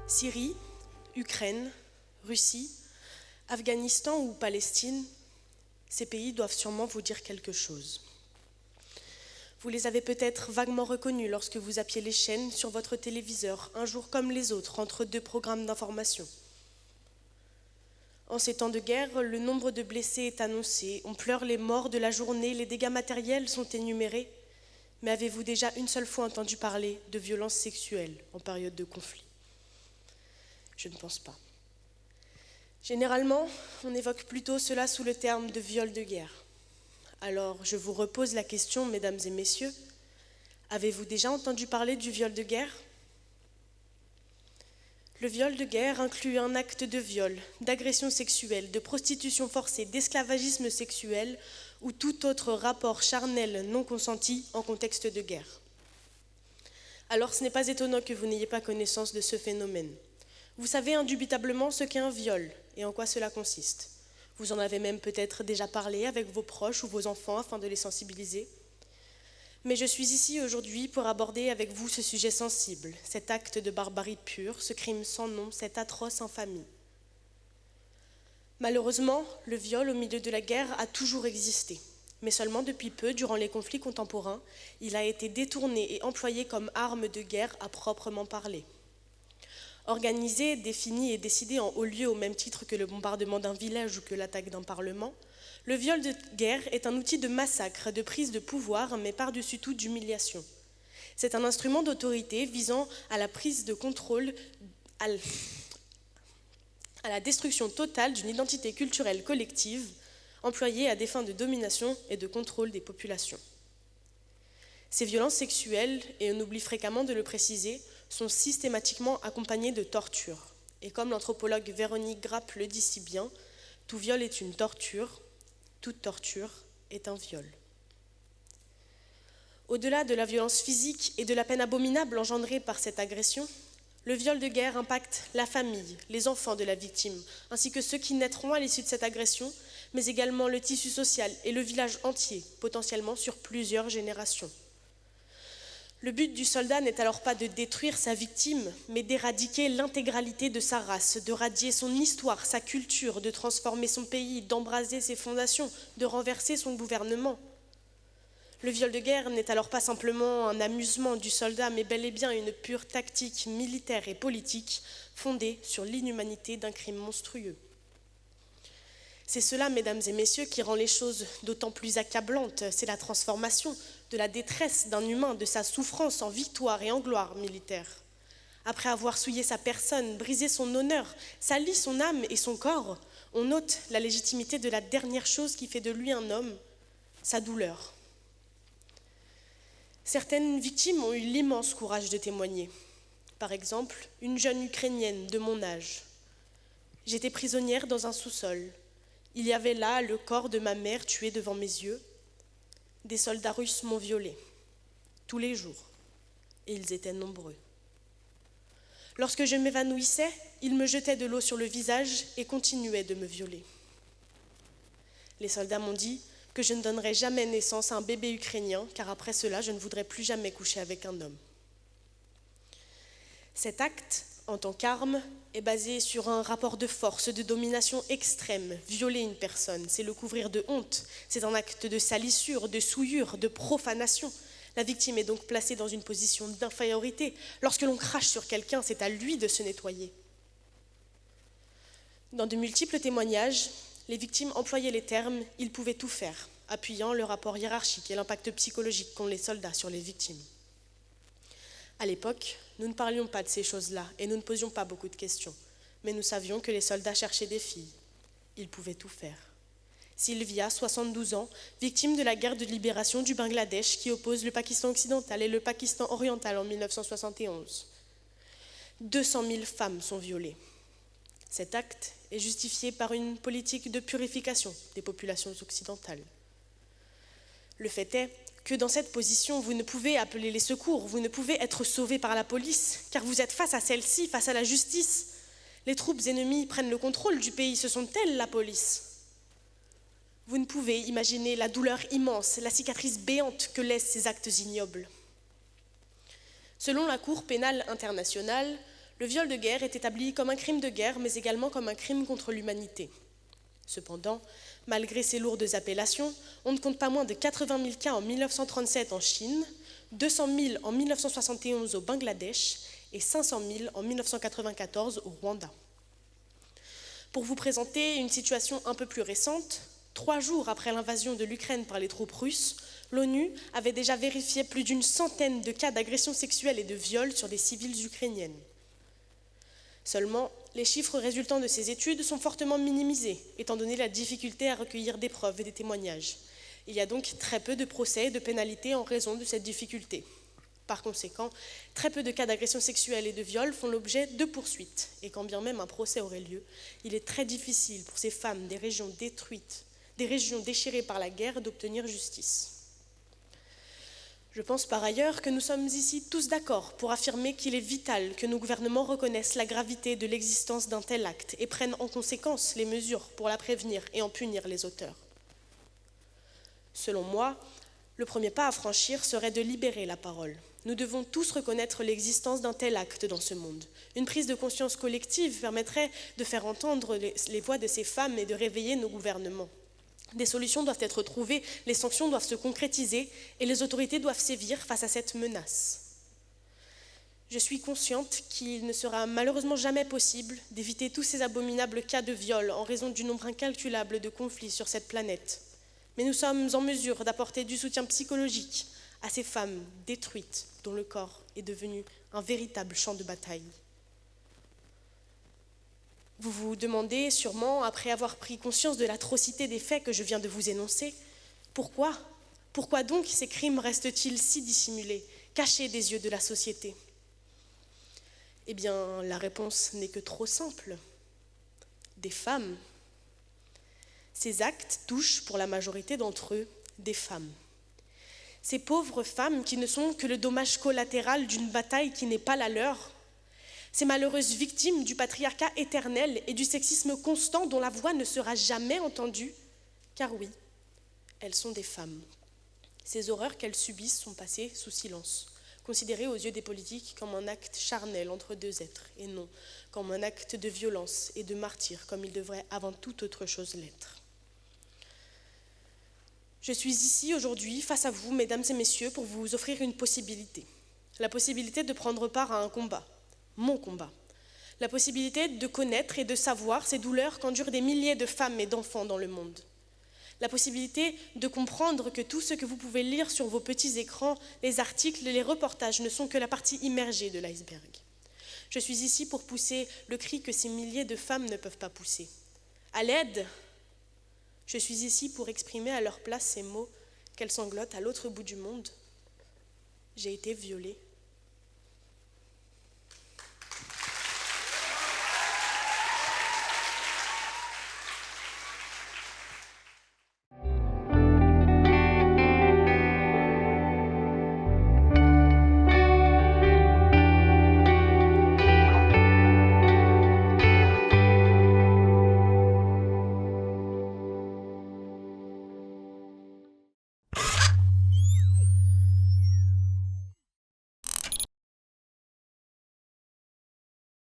Syrie, Ukraine, Russie, Afghanistan ou Palestine, ces pays doivent sûrement vous dire quelque chose. Vous les avez peut-être vaguement reconnus lorsque vous zappiez les chaînes sur votre téléviseur, un jour comme les autres, entre deux programmes d'information. En ces temps de guerre, le nombre de blessés est annoncé, on pleure les morts de la journée, les dégâts matériels sont énumérés. Mais avez-vous déjà une seule fois entendu parler de violences sexuelles en période de conflit? Je ne pense pas. Généralement, on évoque plutôt cela sous le terme de viol de guerre. Alors, je vous repose la question, mesdames et messieurs, avez-vous déjà entendu parler du viol de guerre? Le viol de guerre inclut un acte de viol, d'agression sexuelle, de prostitution forcée, d'esclavagisme sexuel ou tout autre rapport charnel non consenti en contexte de guerre. Alors ce n'est pas étonnant que vous n'ayez pas connaissance de ce phénomène. Vous savez indubitablement ce qu'est un viol et en quoi cela consiste. Vous en avez même peut-être déjà parlé avec vos proches ou vos enfants afin de les sensibiliser. Mais je suis ici aujourd'hui pour aborder avec vous ce sujet sensible, cet acte de barbarie pure, ce crime sans nom, cette atroce infamie. Malheureusement, le viol au milieu de la guerre a toujours existé, mais seulement depuis peu, durant les conflits contemporains, il a été détourné et employé comme arme de guerre à proprement parler. Organisé, défini et décidé en haut lieu au même titre que le bombardement d'un village ou que l'attaque d'un parlement, le viol de guerre est un outil de massacre, de prise de pouvoir, mais par-dessus tout d'humiliation. C'est un instrument d'autorité visant à la prise de contrôle, à la destruction totale d'une identité culturelle collective, employée à des fins de domination et de contrôle des populations. Ces violences sexuelles, et on oublie fréquemment de le préciser, sont systématiquement accompagnées de torture. Et comme l'anthropologue Véronique Grapp le dit si bien, tout viol est une torture, toute torture est un viol. Au-delà de la violence physique et de la peine abominable engendrée par cette agression, le viol de guerre impacte la famille, les enfants de la victime, ainsi que ceux qui naîtront à l'issue de cette agression, mais également le tissu social et le village entier, potentiellement sur plusieurs générations. Le but du soldat n'est alors pas de détruire sa victime, mais d'éradiquer l'intégralité de sa race, de radier son histoire, sa culture, de transformer son pays, d'embraser ses fondations, de renverser son gouvernement. Le viol de guerre n'est alors pas simplement un amusement du soldat, mais bel et bien une pure tactique militaire et politique fondée sur l'inhumanité d'un crime monstrueux. C'est cela, mesdames et messieurs, qui rend les choses d'autant plus accablantes. C'est la transformation de la détresse d'un humain, de sa souffrance en victoire et en gloire militaire. Après avoir souillé sa personne, brisé son honneur, sali son âme et son corps, on ôte la légitimité de la dernière chose qui fait de lui un homme, sa douleur. Certaines victimes ont eu l'immense courage de témoigner. Par exemple, une jeune Ukrainienne de mon âge. J'étais prisonnière dans un sous-sol. Il y avait là le corps de ma mère tué devant mes yeux. Des soldats russes m'ont violée, tous les jours, et ils étaient nombreux. Lorsque je m'évanouissais, ils me jetaient de l'eau sur le visage et continuaient de me violer. Les soldats m'ont dit que je ne donnerais jamais naissance à un bébé ukrainien, car après cela, je ne voudrais plus jamais coucher avec un homme. Cet acte, en tant qu'arme, est basé sur un rapport de force, de domination extrême. Violer une personne, c'est le couvrir de honte, c'est un acte de salissure, de souillure, de profanation. La victime est donc placée dans une position d'infériorité. Lorsque l'on crache sur quelqu'un, c'est à lui de se nettoyer. Dans de multiples témoignages, les victimes employaient les termes « ils pouvaient tout faire », appuyant le rapport hiérarchique et l'impact psychologique qu'ont les soldats sur les victimes. À l'époque, nous ne parlions pas de ces choses-là et nous ne posions pas beaucoup de questions, mais nous savions que les soldats cherchaient des filles. Ils pouvaient tout faire. Sylvia, 72 ans, victime de la guerre de libération du Bangladesh qui oppose le Pakistan occidental et le Pakistan oriental en 1971. 200 000 femmes sont violées. Cet acte est justifié par une politique de purification des populations occidentales. Le fait est que dans cette position, vous ne pouvez appeler les secours, vous ne pouvez être sauvé par la police, car vous êtes face à celle-ci, face à la justice. Les troupes ennemies prennent le contrôle du pays, ce sont elles la police. Vous ne pouvez imaginer la douleur immense, la cicatrice béante que laissent ces actes ignobles. Selon la Cour pénale internationale, Le viol de guerre est établi comme un crime de guerre, mais également comme un crime contre l'humanité. Cependant, malgré ces lourdes appellations, on ne compte pas moins de 80 000 cas en 1937 en Chine, 200 000 en 1971 au Bangladesh et 500 000 en 1994 au Rwanda. Pour vous présenter une situation un peu plus récente, 3 jours après l'invasion de l'Ukraine par les troupes russes, l'ONU avait déjà vérifié plus d'une centaine de cas d'agressions sexuelles et de viols sur des civiles ukrainiennes. Seulement, les chiffres résultant de ces études sont fortement minimisés, étant donné la difficulté à recueillir des preuves et des témoignages. Il y a donc très peu de procès et de pénalités en raison de cette difficulté. Par conséquent, très peu de cas d'agression sexuelle et de viol font l'objet de poursuites. Et quand bien même un procès aurait lieu, il est très difficile pour ces femmes des régions détruites, des régions déchirées par la guerre, d'obtenir justice. Je pense par ailleurs que nous sommes ici tous d'accord pour affirmer qu'il est vital que nos gouvernements reconnaissent la gravité de l'existence d'un tel acte et prennent en conséquence les mesures pour la prévenir et en punir les auteurs. Selon moi, le premier pas à franchir serait de libérer la parole. Nous devons tous reconnaître l'existence d'un tel acte dans ce monde. Une prise de conscience collective permettrait de faire entendre les voix de ces femmes et de réveiller nos gouvernements. Des solutions doivent être trouvées, les sanctions doivent se concrétiser et les autorités doivent sévir face à cette menace. Je suis consciente qu'il ne sera malheureusement jamais possible d'éviter tous ces abominables cas de viol en raison du nombre incalculable de conflits sur cette planète. Mais nous sommes en mesure d'apporter du soutien psychologique à ces femmes détruites dont le corps est devenu un véritable champ de bataille. Vous vous demandez sûrement, après avoir pris conscience de l'atrocité des faits que je viens de vous énoncer, pourquoi ? Pourquoi donc ces crimes restent-ils si dissimulés, cachés des yeux de la société ? Eh bien, la réponse n'est que trop simple. Des femmes. Ces actes touchent, pour la majorité d'entre eux, des femmes. Ces pauvres femmes qui ne sont que le dommage collatéral d'une bataille qui n'est pas la leur. Ces malheureuses victimes du patriarcat éternel et du sexisme constant dont la voix ne sera jamais entendue, car oui, elles sont des femmes. Ces horreurs qu'elles subissent sont passées sous silence, considérées aux yeux des politiques comme un acte charnel entre deux êtres, et non comme un acte de violence et de martyre, comme il devrait avant toute autre chose l'être. Je suis ici aujourd'hui, face à vous, mesdames et messieurs, pour vous offrir une possibilité. La possibilité de prendre part à un combat. Mon combat. La possibilité de connaître et de savoir ces douleurs qu'endurent des milliers de femmes et d'enfants dans le monde. La possibilité de comprendre que tout ce que vous pouvez lire sur vos petits écrans, les articles, les reportages ne sont que la partie immergée de l'iceberg. Je suis ici pour pousser le cri que ces milliers de femmes ne peuvent pas pousser. À l'aide, je suis ici pour exprimer à leur place ces mots qu'elles sanglotent à l'autre bout du monde. J'ai été violée.